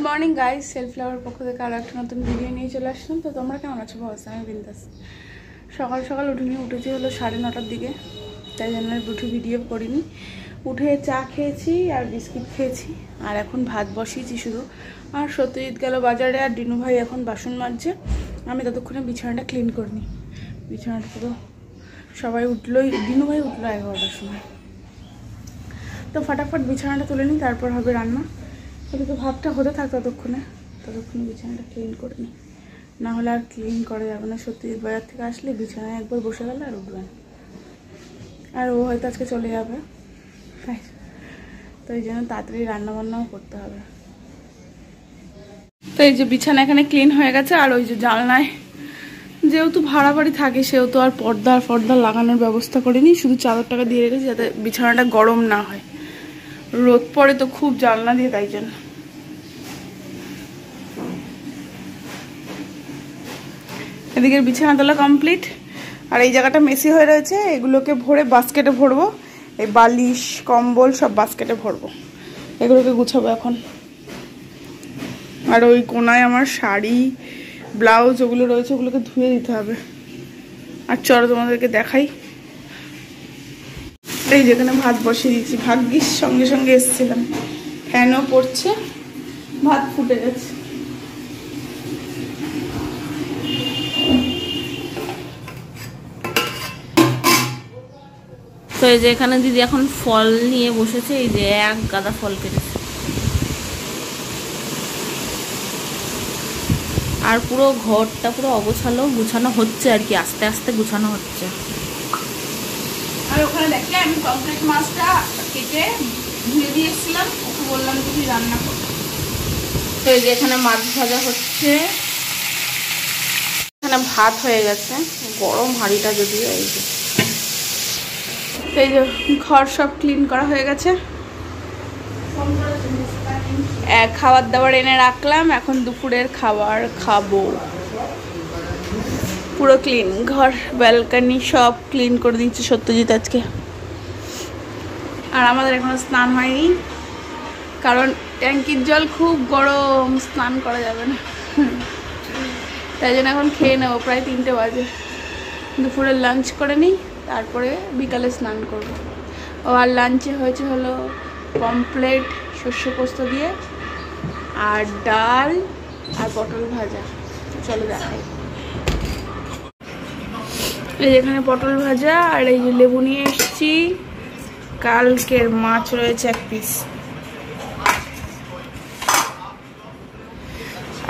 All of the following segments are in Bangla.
মর্নিং গাইস, সেলফ লাভার পক্ষ থেকে আরও একটা নতুন ভিডিও নিয়ে চলে আসলাম। তো তোমরা কেমন আছো? বস, আমি বিন্দাস। সকাল সকাল উঠেছি হলো 9:30টার দিকে, তাই জন্য ভিডিও করিনি। উঠে চা খেয়েছি আর বিস্কিট খেয়েছি, আর এখন ভাত বসিয়েছি শুধু। আর সত্যজিৎ গেল বাজারে, আর ডিনু ভাই এখন বাসন মাজছে। আমি ততক্ষণে বিছানাটা ক্লিন করিনি। বিছানাটা পুরো সবাই উঠলোই, ডিনু ভাই উঠলো 11টার সময়। তো ফটাফট বিছানাটা তুলে নিই, তারপর হবে রান্না। ওদিকে ভাতটা হতে থাক, ততক্ষণে বিছানাটা ক্লিন করে নিই, না হলে আর ক্লিন করা যাবে না। সত্যজিৎ বাজার থেকে আসলে বিছানায় একবার বসে গেলে আর উঠবে না, আর ও হয়তো আজকে চলে যাবে, তাই তো এই জন্য তাড়াতাড়ি রান্নাবান্নাও করতে হবে। তো এই যে বিছানা এখানে ক্লিন হয়ে গেছে। আর ওই যে জানলায়, যেহেতু ভাড়া বাড়ি থাকে সেহেতু আর পর্দা লাগানোর ব্যবস্থা করিনি, শুধু চাদরটাকে দিয়ে রেখেছি যাতে বিছানাটা গরম না হয়। রোদ পড়ে তো খুব জানলা দিয়ে, তাই জন্য। এদিকে বিছানা তোলা কমপ্লিট, আর এই জায়গাটা মেসি হয়ে রয়েছে। এগুলোকে ভরে বাস্কেটে ভরবো, এই বালিশ কম্বল সব বাস্কেটে ভরবো, এগুলোকে গুছাবো এখন। আর ওই কোনায় আমার শাড়ি ব্লাউজ ওগুলো রয়েছে, ওগুলোকে ধুয়ে দিতে হবে। আর চলো তোমাদেরকে দেখাই, এই যেখানে ভাত বসিয়ে দিচ্ছি। ভাগ্যিস সঙ্গে সঙ্গে এসেছিলাম, ফ্যানও পড়ছে, ভাত ফুটে গেছে। তো এই যে এখানে দিদি এখন ফল নিয়ে বসেছে, এই যে এক গাদা ফল কেটেছে। আর পুরো ঘরটা পুরো অগোছালো, গুছানো হচ্ছে আর কি, আস্তে আস্তে গুছানো হচ্ছে। আর ওখানে দেখলে আমি পমফ্রেট মাছটা কেটে ধুয়ে দিয়ে এসেছিলাম, ওকে বললাম তুমি রান্না করো। তো এই যে এখানে মাছ ভাজা হচ্ছে, এখানে ভাত হয়ে গেছে, গরম হাঁড়িটা যদিও। এই যে এই যে ঘর সব ক্লিন করা হয়ে গেছে, খাবার দাবার এনে রাখলাম, এখন দুপুরের খাবার খাবো। পুরো ক্লিন ঘর, ব্যালকনি সব ক্লিন করে দিচ্ছে সত্যজিৎ আজকে। আর আমাদের এখনো স্নান হয়নি, কারণ ট্যাঙ্কির জল খুব গরম, স্নান করা যাবে না, তাই জন্য এখন খেয়ে নেবো। প্রায় 3টে বাজে, দুপুরে লাঞ্চ করে নিই, তারপরে বিকালে স্নান করবো। ও আর লাঞ্চে হয়েছে হলো পমফ্রেট শস্য পোস্ত দিয়ে, আর ডাল আর পটল ভাজা। চলো দেখাই। এই যেখানে পটল ভাজা, আর এই যে লেবু নিয়ে এসেছি, কালকের মাছ রয়েছে 1 পিস,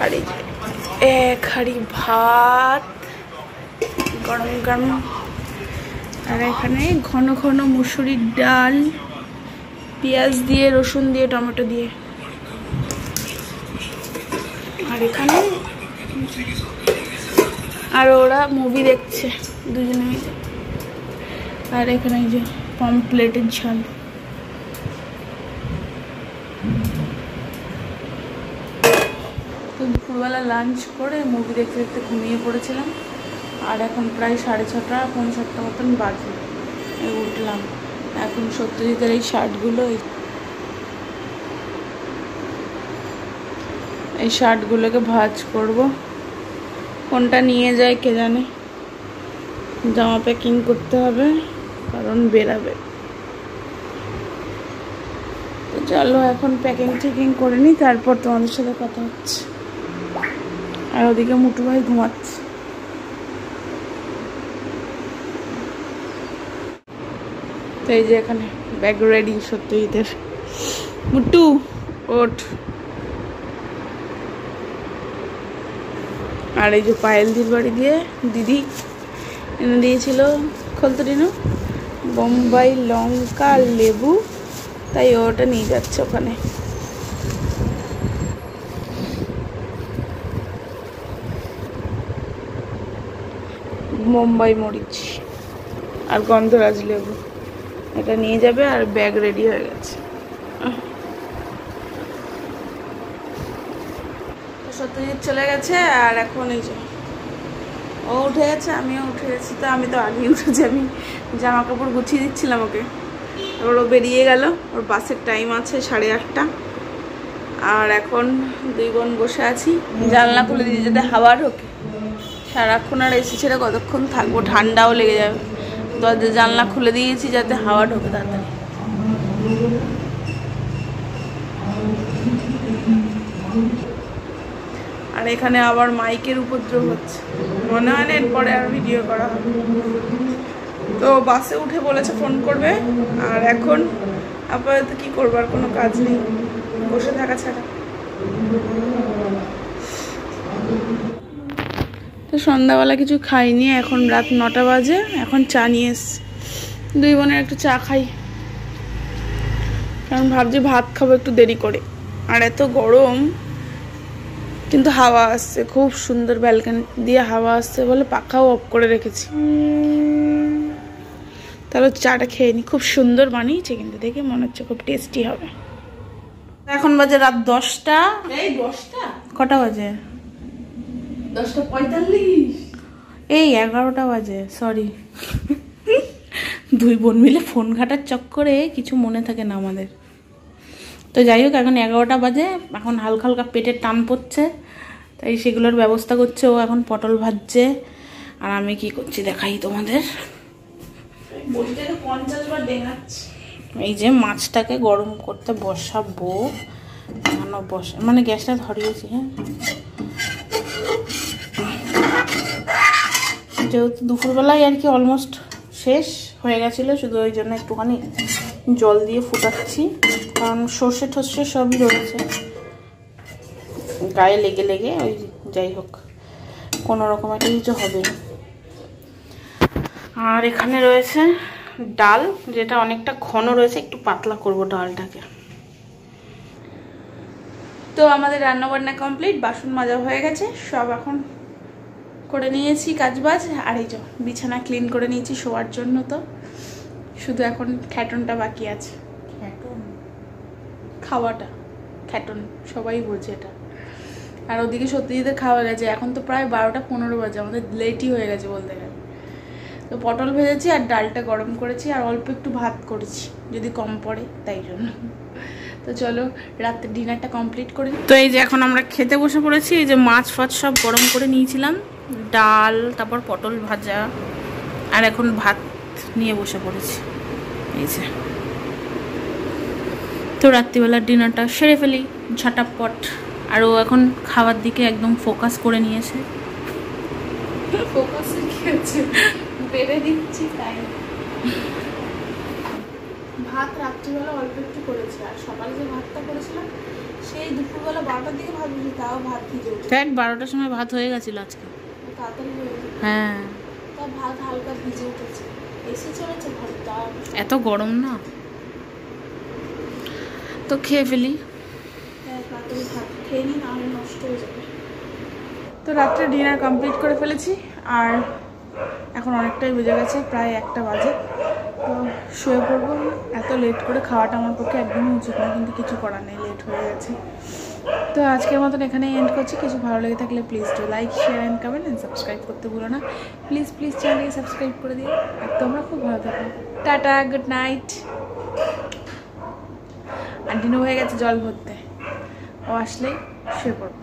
আর এই যে 1 হাঁড়ি ভাত গরম গরম, আর এখানে ঘন ঘন মুসুরির ডাল, পেঁয়াজ দিয়ে, রসুন দিয়ে, টমেটো দিয়ে। আর এখানে আর ওরা মুভি দেখছে দুজনে মিলে। আর এখানে এই যে পমফ্রেটের ঝাল। তো দুপুরবেলা লাঞ্চ করে মুভি দেখতে দেখতে ঘুমিয়ে পড়েছিলাম, আর এখন প্রায় 6:30 পৌনে 7টা মতন বাজে, উঠলাম। এখন সত্যজিতের এই শার্টগুলো, এই শার্টগুলোকে ভাঁজ করব। কোনটা নিয়ে যায় কে জানে, জামা প্যাকিং করতে হবে কারণ বেরাবে। তো চলো এখন প্যাকিং করে নিই, তারপর তোমাদের সাথে কথা হচ্ছে। আর ওদিকে মুটু ভাই ঘুমাচ্ছে। তো এই যে এখানে ব্যাগ রেডি সত্যজিতের। মুটু ওঠ। আর এই যে পায়েলদির বাড়ি দিয়ে দিদি এনে দিয়েছিল খলতরিনো বোম্বাই লঙ্কা লেবু, তাই ওটা নিয়ে যাচ্ছে ওখানে। বোম্বাই মরিচ আর গন্ধরাজ লেবু এটা নিয়ে যাবে, আর ব্যাগ রেডি হয়ে গেছে। সত্যজিৎ চলে গেছে, আর এখন এই যে ও উঠে গেছে, আমিও উঠে গেছি। তো আমি তো আগেই উঠেছি, আমি জামা কাপড় গুছিয়ে দিচ্ছিলাম ওকে। এবার ও বেরিয়ে গেল, ওর বাসের টাইম আছে 8:30। আর এখন দুই বোন বসে আছি, জানলা খুলে দিয়ে যাতে হাওয়া ঢোকে। সারাক্ষণ আর এসি ছেড়ে কতক্ষণ থাকবো, ঠান্ডাও লেগে যাবে। দরজা জানলা খুলে দিয়েছি যাতে হাওয়া ঢোকে তাড়াতাড়ি। আর এখানে আবার মাইকের উপদ্রব হচ্ছে, মনে হয় না এরপরে আর ভিডিও করা হবে। তো বাসে উঠে বলেছে ফোন করবে, আর এখন আপাতত কি করবো, আর কোনো কাজ নেই, বসে থাকা ছাড়া। তো সন্ধ্যাবেলা কিছু খাইনি, এখন রাত 9টা বাজে, এখন চা নিয়ে এসছি। দুই বোনের একটু চা খাই, কারণ ভাবছি ভাত খাবো একটু দেরি করে। আর এত গরম, কিন্তু হাওয়া আসছে খুব সুন্দর, ব্যালকনি দিয়ে হাওয়া আসছে বলে পাখাও অফ করে রেখেছি। তাহলে চাটা খেয়ে নি, খুব সুন্দর বানিয়েছে কিন্তু, দেখে মনে হচ্ছে খুব টেস্টি হবে। এখন বাজে রাত 10টা। এই 10টা? কটা বাজে? 10:45। এই 11টা বাজে, সরি। দুই বোন মিলে ফোন ঘাটার চক্করে কিছু মনে থাকে না আমাদের। তো যাই হোক, এখন 11টা বাজে, এখন হালকা হালকা পেটের টান পড়ছে, তাই সেগুলোর ব্যবস্থা করছে। ও এখন পটল ভাজছে, আর আমি কি করছি দেখাই তোমাদের। বইটাকে 50 বার ডেঙাচ্ছি। এই যে মাছটাকে গরম করতে বসাবো, মানে গ্যাসটা ধরিয়েছি। হ্যাঁ, যেহেতু দুপুরবেলায় আর কি অলমোস্ট শেষ হয়ে গেছিলো, শুধু ওই জন্য একটুখানি জল দিয়ে ফুটাচ্ছি, কারণ সর্ষে ঠর্ষে সবই রয়েছে গায়ে লেগে লেগে, ওই যাই হোক কোনো রকম একটা কিছু হবে। আর এখানে রয়েছে ডাল, যেটা অনেকটা ঘন রয়েছে, একটু পাতলা করব ডালটাকে। তো আমাদের রান্নাবান্না কমপ্লিট, বাসন মাজা হয়ে গেছে সব, এখন করে নিয়েছি কাজবাজ। আর এই যে বিছানা ক্লিন করে নিয়েছি শোয়ার জন্য। তো শুধু এখন খ্যাটনটা বাকি আছে। খাওয়াটা খ্যাটন সবাই বোঝে এটা। আর ওদিকে সত্যজিতের খাওয়া গেছে, এখন তো প্রায় 12টা 15 বাজে, আমাদের লেটই হয়ে গেছে বলতে গেলে। তো পটল ভেজেছি আর ডালটা গরম করেছি, আর অল্প একটু ভাত করেছি যদি কম পড়ে তাই জন্য। তো চলো রাতে ডিনারটা কমপ্লিট করি। তো এই যে এখন আমরা খেতে বসে পড়েছি। এই যে মাছ ফাছ সব গরম করে নিয়েছিলাম, ডাল, তারপর পটল ভাজা, আর এখন ভাত নিয়ে বসে পড়েছি। এই যে তো রাত্রিবেলার ডিনারটা সেরে ফেলি ঝটাপট। আর ও এখন খাওয়ার দিকে একদম ফোকাস করে নিয়েছে। ফোকাসে খেয়েছে, বেড়ে দিচ্ছি তাই। ভাত রাত্রিবেলা অল্প একটু করেছি, আর সকালে যে ভাতটা করেছিলাম সেই দুপুরবেলা 12টার দিকে ভাত দিয়েছি, তাও ভাত ভিজে উঠেছে। 12টার সময় ভাত হয়ে গেছিল আজকে, তাড়াতাড়ি হয়ে গেছে। হ্যাঁ, তা ভাত হালকা ভিজে উঠেছে, এসে চলেছে ভাতটা, এত গরম না। তো খেয়ে ফেলি, তাড়াতাড়ি ভাত খেয়ে নিই, নাহলে নষ্ট হয়ে যাবে। তো রাত্রে ডিনার কমপ্লিট করে ফেলেছি, আর এখন অনেকটাই বেজে গেছে, প্রায় 1টা বাজে। তো শুয়ে পড়বো। এত লেট করে খাওয়াটা আমার পক্ষে একদমই উচিত না, কিন্তু কিছু করার নেই, লেট হয়ে গেছে। তো আজকের মতন এখানেই এন্ড করছি। কিছু ভালো লেগে থাকলে please do like, share and comment, and subscribe করতে ভুলো না। প্লিজ চ্যানেলকে সাবস্ক্রাইব করে দিও। আর তোমরা খুব ভালো থাকো, টাটা, গুড নাইট। আর ডিনার হয়ে গেছে জল ভরতে, ও আসলেই শুয়ে পড়বো।